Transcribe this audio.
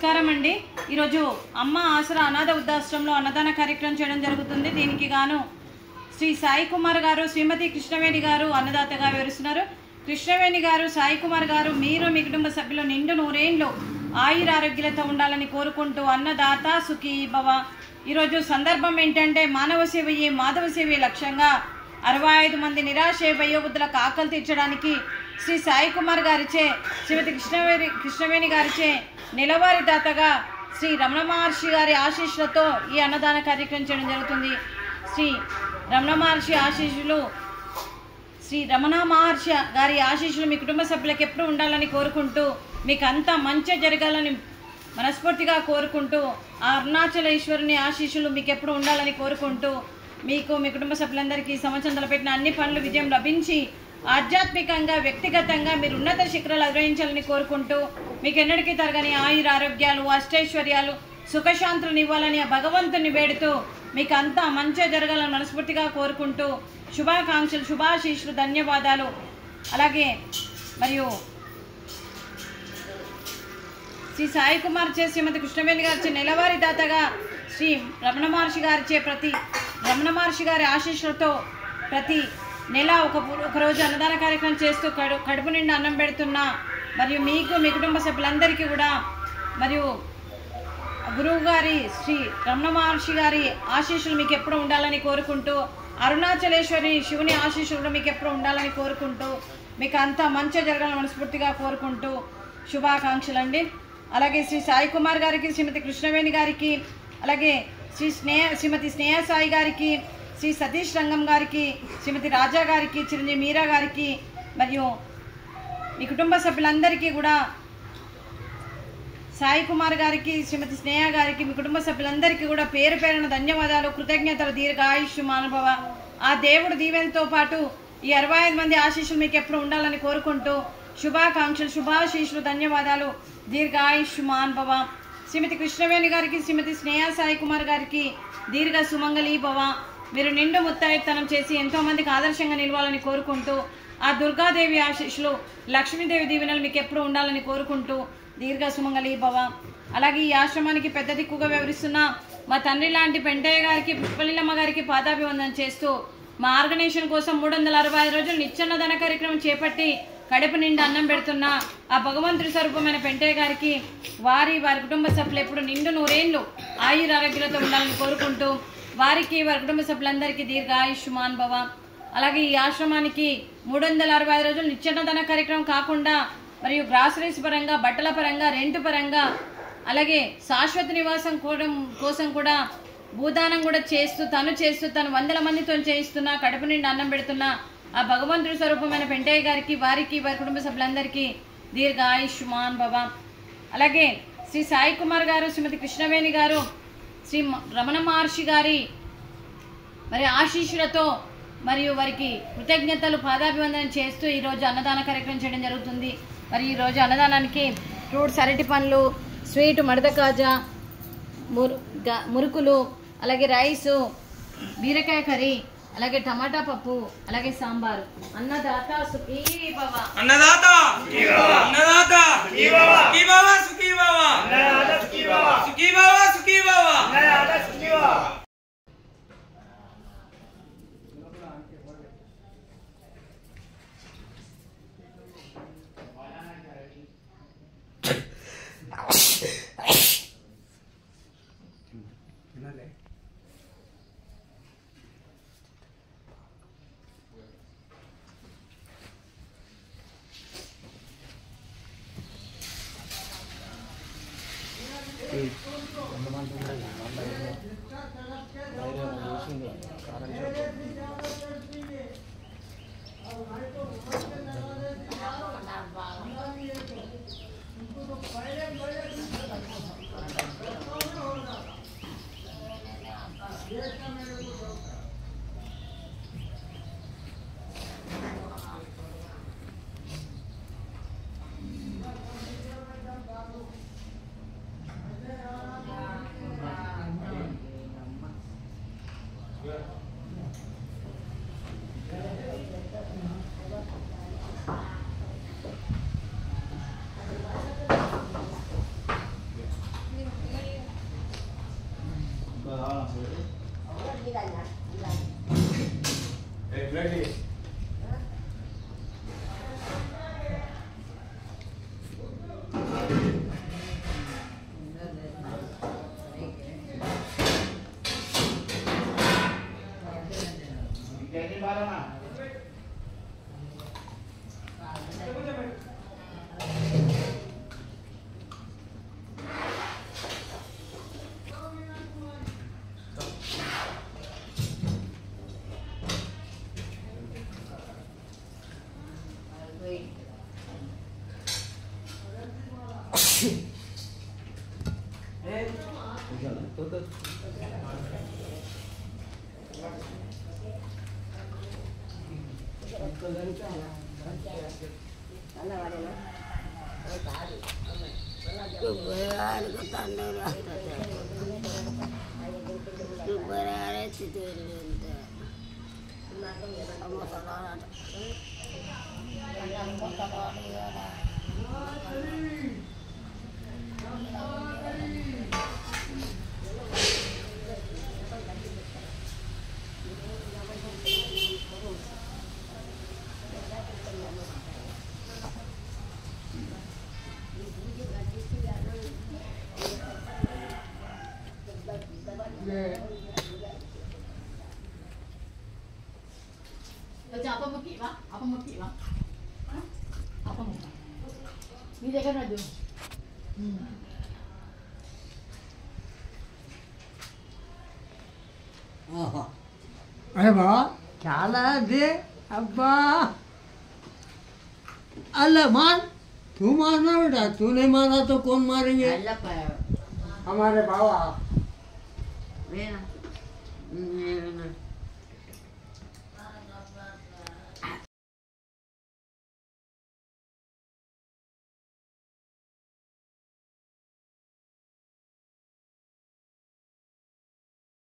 నమస్కారం అండి. ఈరోజు అమ్మ ఆసరా అనాథ వృద్ధాశ్రమంలో అన్నదాన కార్యక్రమం చేయడం జరుగుతుంది. దీనికి గాను శ్రీ సాయి కుమార్ గారు, శ్రీమతి కృష్ణవేణి గారు అన్నదాతగా వివరిస్తున్నారు. కృష్ణవేణి గారు, సాయి కుమార్ గారు, మీరు మీ కుటుంబ సభ్యులు నిండు నూరేండ్లు ఆయురారోగ్యాలతో ఉండాలని కోరుకుంటూ అన్నదాత సుఖీ భవ. ఈరోజు సందర్భం ఏంటంటే మానవ సేవయే మాధవ సేవే లక్ష్యంగా 65 మంది నిరాశ వయోవృద్ధులకు ఆకలి తీర్చడానికి శ్రీ సాయి కుమార్ గారిచే, శ్రీమతి కృష్ణవేణి గారిచే నెలవారీ దాతగా శ్రీ రమణ మహర్షి గారి ఆశీస్సులతో ఈ అన్నదాన కార్యక్రమం చేయడం జరుగుతుంది. శ్రీ రమణ మహర్షి గారి ఆశీస్సులు మీ కుటుంబ సభ్యులకు ఎప్పుడు ఉండాలని కోరుకుంటూ, మీకు అంతా మంచి జరగాలని మనస్ఫూర్తిగా కోరుకుంటూ, ఆ అరుణాచల ఈశ్వరుని ఆశీస్సులు మీకు ఎప్పుడు ఉండాలని కోరుకుంటూ, మీకు మీ కుటుంబ సభ్యులందరికీ సంవత్సరం తలపెట్టిన అన్ని పనులు విజయం లభించి ఆధ్యాత్మికంగా వ్యక్తిగతంగా మీరు ఉన్నత శిఖరాలు అధిరోహించాలని కోరుకుంటూ, మీకు ఎన్నటికీ తరగని ఆయుర ఆరోగ్యాలు, అష్టైశ్వర్యాలు, సుఖశాంతులను ఇవ్వాలని ఆ భగవంతుని వేడుతూ మీకు అంతా మంచి జరగాలని మనస్ఫూర్తిగా కోరుకుంటూ శుభాకాంక్షలు, శుభాశీస్సులు, ధన్యవాదాలు. అలాగే మరియు శ్రీ సాయి కుమార్ చే, శ్రీమతి కృష్ణవేణి గారిచే నెలవారీ దాతగా శ్రీ రమణ మహర్షి గారి ఆశీస్సులతో ప్రతి నెల ఒకరోజు అన్నదాన కార్యక్రమం చేస్తూ కడుపు నిండా అన్నం పెడుతున్న మరియు మీకు మీ కుటుంబ సభ్యులందరికీ కూడా, మరియు గురువు గారి శ్రీ రమణ మహర్షి గారి ఆశీస్సులు మీకు ఎప్పుడు ఉండాలని కోరుకుంటూ, అరుణాచలేశ్వరి శివుని ఆశీస్సులు కూడా మీకు ఎప్పుడు ఉండాలని కోరుకుంటూ, మీకు అంతా మంచి జరగాలని మనస్ఫూర్తిగా కోరుకుంటూ శుభాకాంక్షలు అండి. అలాగే శ్రీ సాయి కుమార్ గారికి, శ్రీమతి కృష్ణవేణి గారికి, అలాగే శ్రీమతి స్నేహ సాయి గారికి, శ్రీ సతీష్ రంగం గారికి, శ్రీమతి రాజా గారికి, చిరంజీవి మీరా గారికి, మరియు మీ కుటుంబ సభ్యులందరికీ కూడా, సాయి కుమార్ గారికి, శ్రీమతి స్నేహ గారికి, మీ కుటుంబ సభ్యులందరికీ కూడా పేరు పేరున ధన్యవాదాలు, కృతజ్ఞతలు, దీర్ఘాయుష్యు మానభవ. ఆ దేవుడు దీవెనతో పాటు ఈ 65 మంది ఆశీస్సులు మీకు ఎప్పుడు ఉండాలని కోరుకుంటూ శుభాకాంక్షలు, శుభాశీస్సులు, ధన్యవాదాలు, దీర్ఘాయుష్యు మానభవ. శ్రీమతి కృష్ణవేణి గారికి, శ్రీమతి స్నేహ సాయి కుమార్ గారికి దీర్ఘ సుమంగళీ భవ. మీరు నిండు ముత్తైతనం చేసి ఎంతోమందికి ఆదర్శంగా నిలవాలని కోరుకుంటూ, ఆ దుర్గాదేవి ఆశీస్సులు, లక్ష్మీదేవి దీవెనలు మీకు ఎప్పుడు ఉండాలని కోరుకుంటూ దీర్ఘ సుమంగళీ భవ. అలాగే ఈ ఆశ్రమానికి పెద్ద దిక్కుగా వ్యవహరిస్తున్న మా తండ్రి లాంటి పెంటయ్య గారికి, పుష్పలీలమ్మ గారికి పాదాభివందన చేస్తూ, మా ఆర్గనైజేషన్ కోసం 365 రోజులు నిత్యాన్నదాన కార్యక్రమం చేపట్టి కడుపు నిండా అన్నం పెడుతున్న ఆ భగవంతుడి స్వరూపమైన పెంటయ్య గారికి, వారి కుటుంబ సభ్యులు ఎప్పుడు నిండు నూరేండ్లు ఆయురారోగ్యాలతో ఉండాలని కోరుకుంటూ, వారికి వారి కుటుంబ సభ్యులందరికీ దీర్ఘాయుష్మాన్ భవ. అలాగే ఈ ఆశ్రమానికి 365 రోజులు నిత్యాన్నదాన కార్యక్రమం కాకుండా మరియు గ్రాసరీస్ పరంగా, బట్టల పరంగా, రెంటు పరంగా, అలాగే శాశ్వత నివాసం కోసం కూడా భూదానం కూడా చేస్తూ తను 100 మందితో చేయిస్తున్న, కడుపు నిండా అన్నం పెడుతున్న ఆ భగవంతుడి స్వరూపమైన పెంటయ్య గారికి, వారికి వారి కుటుంబ సభ్యులందరికీ దీర్ఘాయుష్మాన్ భవ. అలాగే శ్రీ సాయి కుమార్ గారు, శ్రీమతి కృష్ణవేణి గారు, శ్రీ రమణ మహర్షి గారి మరి ఆశీస్సులతో మరియు వారికి కృతజ్ఞతలు, పాదాభివందనం చేస్తూ ఈరోజు అన్నదాన కార్యక్రమం చేయడం జరుగుతుంది. మరి ఈరోజు అన్నదానానికి ఫ్రూట్స్, అరటి పండ్లు, స్వీట్, మడత కాజా, మురుకులు, అలాగే రైసు, బీరకాయ కర్రీ, అలాగే టమాటా పప్పు, అలాగే సాంబారు. అన్నదాత సుఖీ భవ. అన్నదాత సుఖీ భవ. అన్నదాత సుఖీ భవ. సుఖీ భవ, సుఖీ భవ. అన్నదాత సుఖీ భవ. సుఖీ భవ, సుఖీ భవ. అన్నదాత సుఖీ భవ. Apa mau kik bang? Apa mau kik bang? Apa mau? Ni dia kan ada. अरे बाबा क्या लाया दे अब्बा अल्लाह मान तू मारना बेटा तू नहीं मारा तो कौन मारेंगे हमारे बाबा